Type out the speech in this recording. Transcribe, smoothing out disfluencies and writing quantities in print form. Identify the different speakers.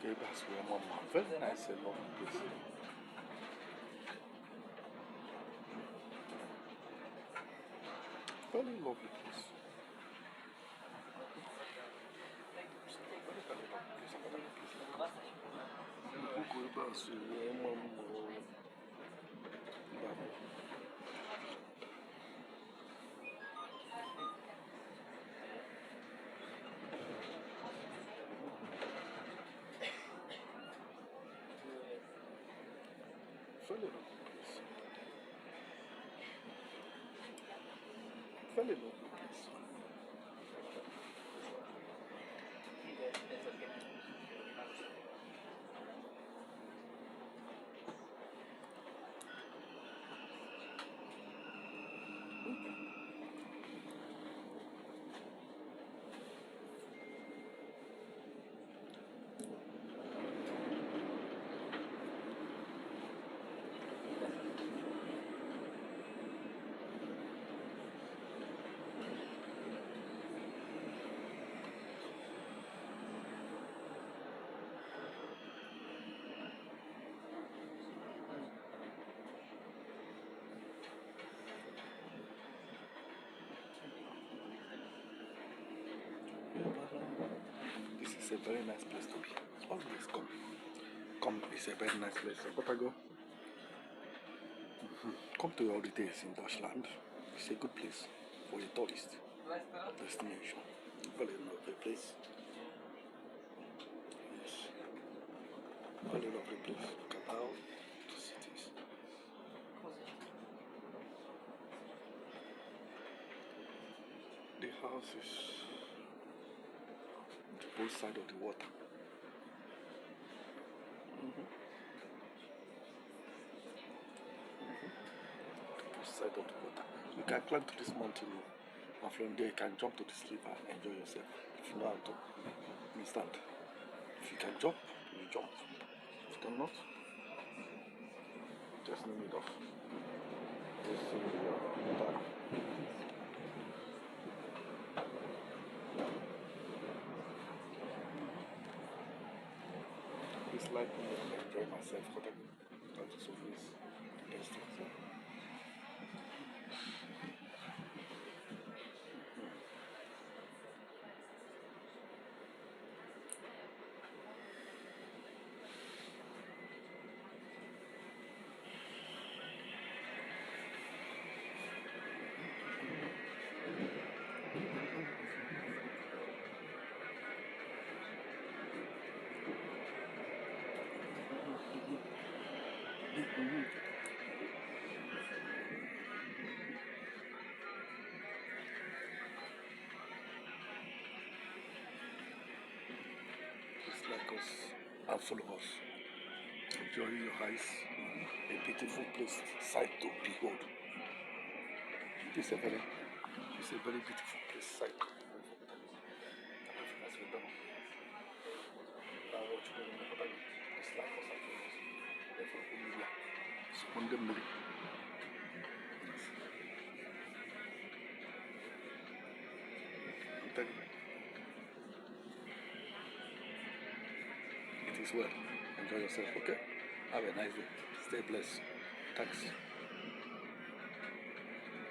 Speaker 1: Okay, that's where Mama. Very nice, a lovely place. Very lovely place. Very lovely place. Another place. Google that's where Mama. Very lovely place. Very lovely place. This is a very nice place to be. Always come. Come, it's a very nice place. Potago. Come to all the days in Deutschland. It's a good place for a tourist destination. Very lovely place. Yes. Very lovely place. Look at how the city is. The house is both sides of the water. Both sides of the water. You can climb to this mountain, and from there you can jump to this river and enjoy yourself. If you know how to understand. If you can jump, you jump. If you cannot, just no need of. Just see your water. It's like me, I enjoy myself for the surface distance. It's like us and follow us. Enjoy your eyes. A beautiful place, sight to behold. It's a very beautiful place, sight to behold. It's like us and follow us. Therefore, Emilia. Second Mary. I'm telling you. It is well. Enjoy yourself, okay? Have a nice day. Stay blessed. Thanks.